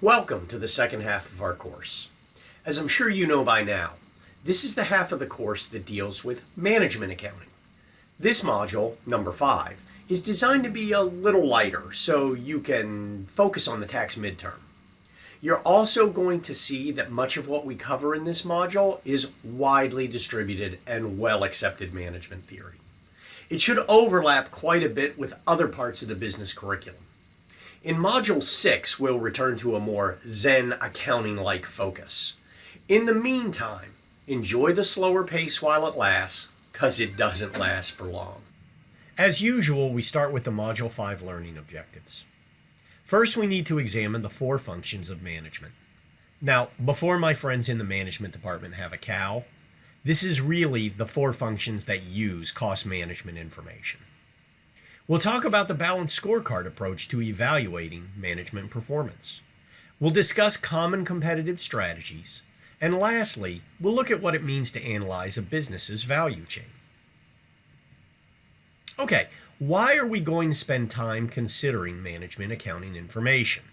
Welcome to the second half of our course. As I'm sure you know by now, this is the half of the course that deals with management accounting. This module, number 5, is designed to be a little lighter so you can focus on the tax midterm. You're also going to see that much of what we cover in this module is widely distributed and well accepted management theory. It should overlap quite a bit with other parts of the business curriculum. In Module 6, we'll return to a more Zen accounting-like focus. In the meantime, enjoy the slower pace while it lasts, because it doesn't last for long. As usual, we start with the Module 5 learning objectives. First, we need to examine the 4 functions of management. Now, before my friends in the management department have a cow, this is really the 4 functions that use cost management information. We'll talk about the balanced scorecard approach to evaluating management performance. We'll discuss common competitive strategies. And lastly, we'll look at what it means to analyze a business's value chain. Okay, why are we going to spend time considering management accounting information?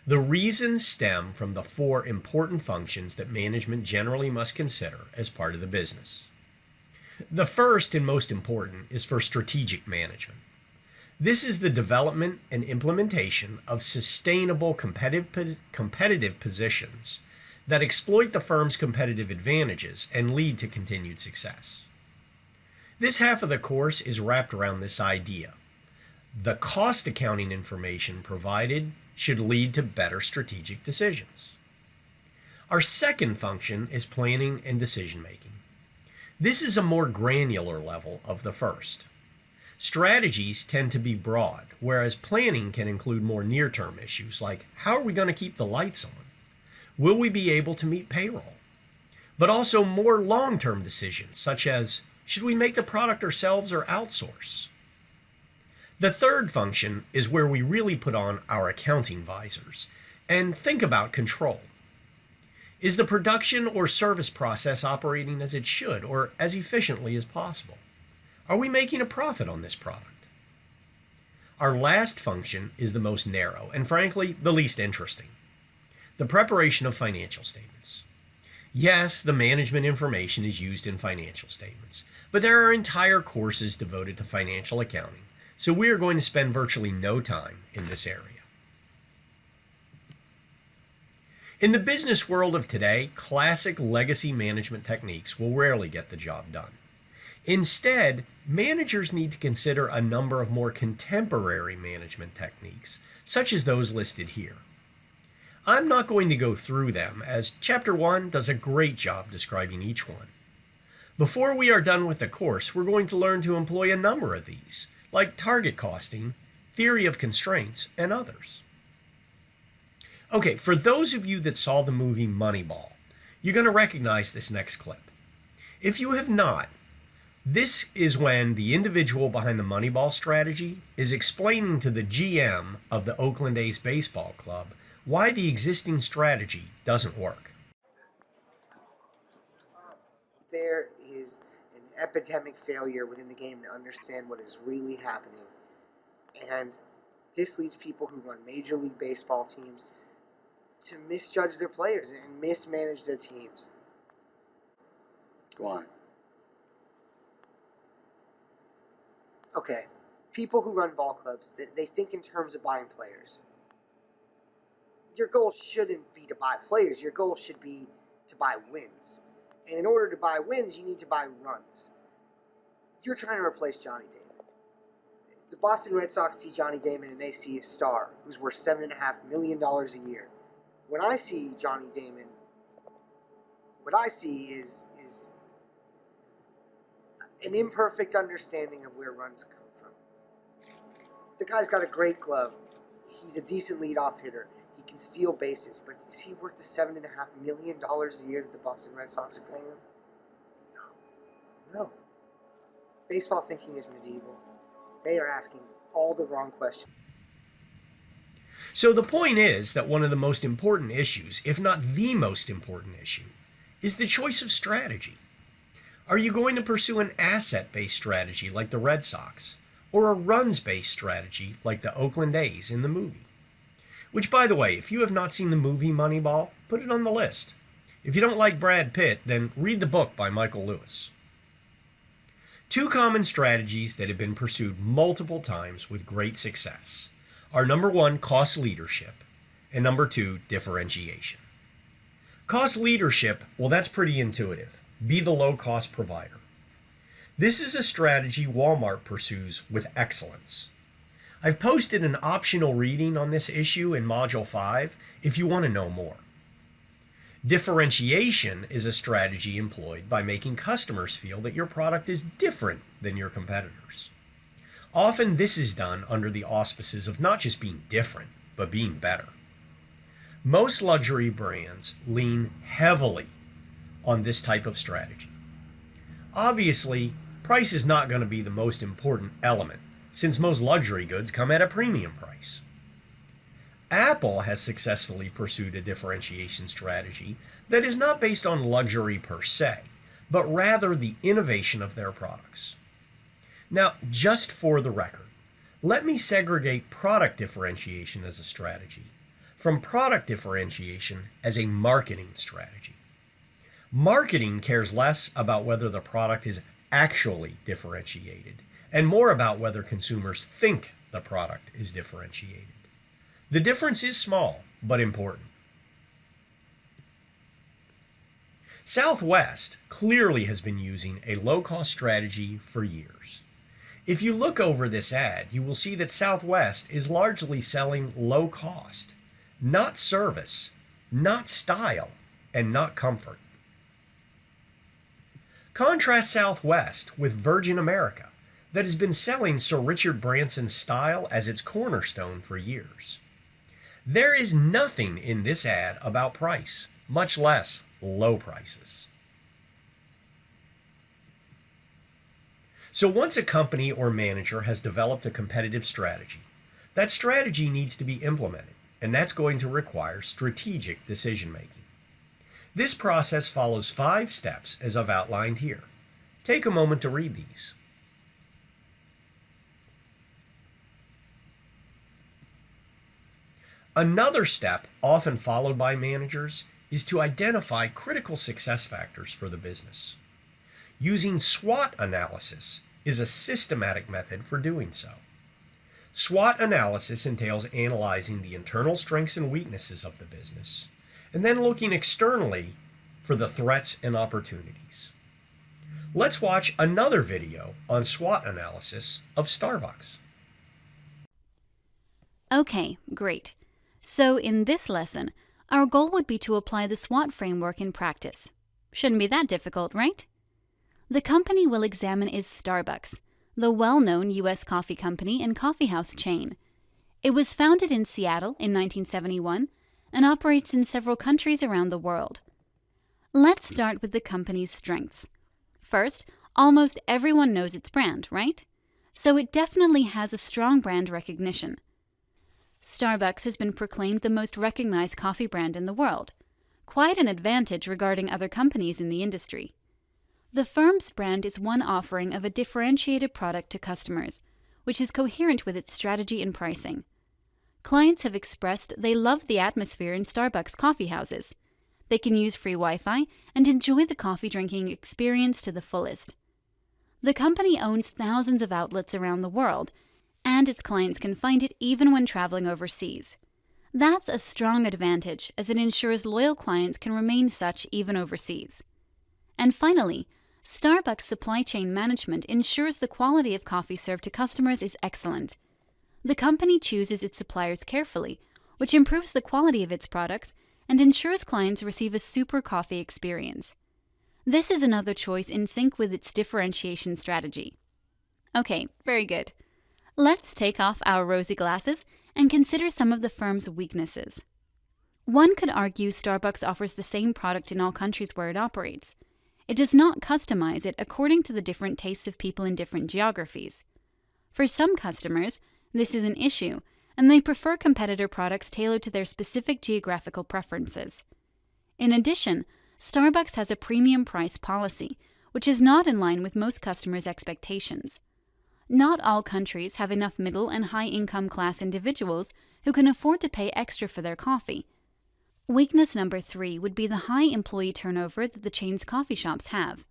The reasons stem from the 4 important functions that management generally must consider as part of the business. The first and most important is for strategic management. This is the development and implementation of sustainable competitive positions that exploit the firm's competitive advantages and lead to continued success. This half of the course is wrapped around this idea. The cost accounting information provided should lead to better strategic decisions. Our second function is planning and decision making. This is a more granular level of the first. Strategies tend to be broad, whereas planning can include more near-term issues like how are we going to keep the lights on? Will we be able to meet payroll? But also more long-term decisions such as should we make the product ourselves or outsource? The third function is where we really put on our accounting visors and think about control. Is the production or service process operating as it should or as efficiently as possible? Are we making a profit on this product? Our last function is the most narrow and frankly the least interesting. The preparation of financial statements. Yes, the management information is used in financial statements, but there are entire courses devoted to financial accounting, so we are going to spend virtually no time in this area. In the business world of today, classic legacy management techniques will rarely get the job done. Instead, managers need to consider a number of more contemporary management techniques, such as those listed here. I'm not going to go through them, as Chapter 1 does a great job describing each one. Before we are done with the course, we're going to learn to employ a number of these, like target costing, theory of constraints, and others. Okay, for those of you that saw the movie Moneyball, you're going to recognize this next clip. If you have not, this is when the individual behind the Moneyball strategy is explaining to the GM of the Oakland A's baseball club why the existing strategy doesn't work. There is an epidemic failure within the game to understand what is really happening. And this leads people who run Major League Baseball teams to misjudge their players and mismanage their teams. Go on. Okay, people who run ball clubs, they think in terms of buying players. Your goal shouldn't be to buy players. Your goal should be to buy wins. And in order to buy wins, you need to buy runs. You're trying to replace Johnny Damon. The Boston Red Sox see Johnny Damon and they see a star who's worth $7.5 million a year. When I see Johnny Damon, what I see is an imperfect understanding of where runs come from. The guy's got a great glove. He's a decent leadoff hitter. He can steal bases, but is he worth the $7.5 million a year that the Boston Red Sox are paying him? No. Baseball thinking is medieval. They are asking all the wrong questions. So the point is that one of the most important issues, if not the most important issue, is the choice of strategy. Are you going to pursue an asset-based strategy like the Red Sox, or a runs-based strategy like the Oakland A's in the movie? Which, by the way, if you have not seen the movie Moneyball, put it on the list. If you don't like Brad Pitt, then read the book by Michael Lewis. Two common strategies that have been pursued multiple times with great success are number one, cost leadership, and number two, differentiation. Cost leadership, well, that's pretty intuitive. Be the low-cost provider. This is a strategy Walmart pursues with excellence. I've posted an optional reading on this issue in Module 5 if you want to know more. Differentiation is a strategy employed by making customers feel that your product is different than your competitors. Often this is done under the auspices of not just being different, but being better. Most luxury brands lean heavily on this type of strategy. Obviously, price is not going to be the most important element, since most luxury goods come at a premium price. Apple has successfully pursued a differentiation strategy that is not based on luxury per se, but rather the innovation of their products. Now, just for the record, let me segregate product differentiation as a strategy from product differentiation as a marketing strategy. Marketing cares less about whether the product is actually differentiated and more about whether consumers think the product is differentiated. The difference is small, but important. Southwest clearly has been using a low-cost strategy for years. If you look over this ad, you will see that Southwest is largely selling low cost, not service, not style, and not comfort. Contrast Southwest with Virgin America, that has been selling Sir Richard Branson's style as its cornerstone for years. There is nothing in this ad about price, much less low prices. So once a company or manager has developed a competitive strategy, that strategy needs to be implemented, and that's going to require strategic decision making. This process follows 5 steps as I've outlined here. Take a moment to read these. Another step often followed by managers is to identify critical success factors for the business. Using SWOT analysis is a systematic method for doing so. SWOT analysis entails analyzing the internal strengths and weaknesses of the business, and then looking externally for the threats and opportunities. Let's watch another video on SWOT analysis of Starbucks. Okay, great. So in this lesson, our goal would be to apply the SWOT framework in practice. Shouldn't be that difficult, right? The company we'll examine is Starbucks, the well-known U.S. coffee company and coffeehouse chain. It was founded in Seattle in 1971 and operates in several countries around the world. Let's start with the company's strengths. First, almost everyone knows its brand, right? So it definitely has a strong brand recognition. Starbucks has been proclaimed the most recognized coffee brand in the world, quite an advantage regarding other companies in the industry. The firm's brand is one offering of a differentiated product to customers, which is coherent with its strategy and pricing. Clients have expressed they love the atmosphere in Starbucks coffee houses. They can use free Wi-Fi and enjoy the coffee drinking experience to the fullest. The company owns thousands of outlets around the world, and its clients can find it even when traveling overseas. That's a strong advantage, as it ensures loyal clients can remain such even overseas. And finally, Starbucks supply chain management ensures the quality of coffee served to customers is excellent. The company chooses its suppliers carefully, which improves the quality of its products and ensures clients receive a super coffee experience. This is another choice in sync with its differentiation strategy. Okay, very good. Let's take off our rosy glasses and consider some of the firm's weaknesses. One could argue Starbucks offers the same product in all countries where it operates. It does not customize it according to the different tastes of people in different geographies. For some customers, this is an issue, and they prefer competitor products tailored to their specific geographical preferences. In addition, Starbucks has a premium price policy, which is not in line with most customers' expectations. Not all countries have enough middle and high income class individuals who can afford to pay extra for their coffee. Weakness number 3 would be the high employee turnover that the chain's coffee shops have.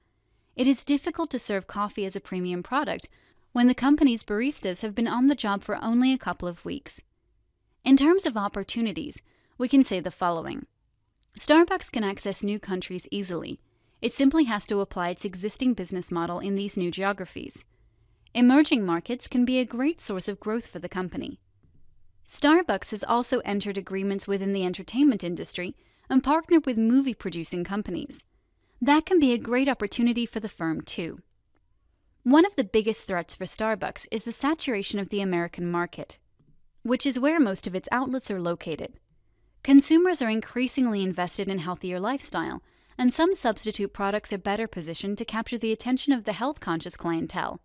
It is difficult to serve coffee as a premium product when the company's baristas have been on the job for only a couple of weeks. In terms of opportunities, we can say the following. Starbucks can access new countries easily. It simply has to apply its existing business model in these new geographies. Emerging markets can be a great source of growth for the company. Starbucks has also entered agreements within the entertainment industry and partnered with movie-producing companies. That can be a great opportunity for the firm, too. One of the biggest threats for Starbucks is the saturation of the American market, which is where most of its outlets are located. Consumers are increasingly invested in healthier lifestyle, and some substitute products are better positioned to capture the attention of the health-conscious clientele.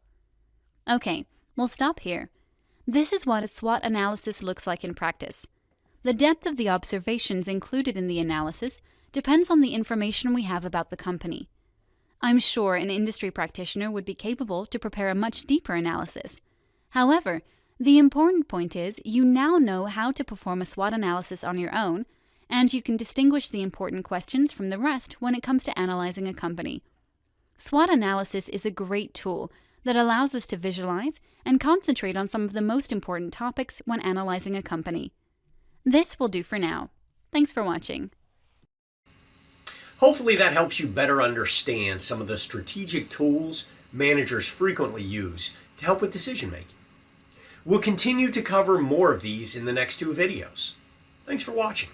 Okay, we'll stop here. This is what a SWOT analysis looks like in practice. The depth of the observations included in the analysis depends on the information we have about the company. I'm sure an industry practitioner would be capable to prepare a much deeper analysis. However, the important point is you now know how to perform a SWOT analysis on your own, and you can distinguish the important questions from the rest when it comes to analyzing a company. SWOT analysis is a great tool that allows us to visualize and concentrate on some of the most important topics when analyzing a company. This will do for now. Thanks for watching. Hopefully that helps you better understand some of the strategic tools managers frequently use to help with decision making. We'll continue to cover more of these in the next 2 videos. Thanks for watching.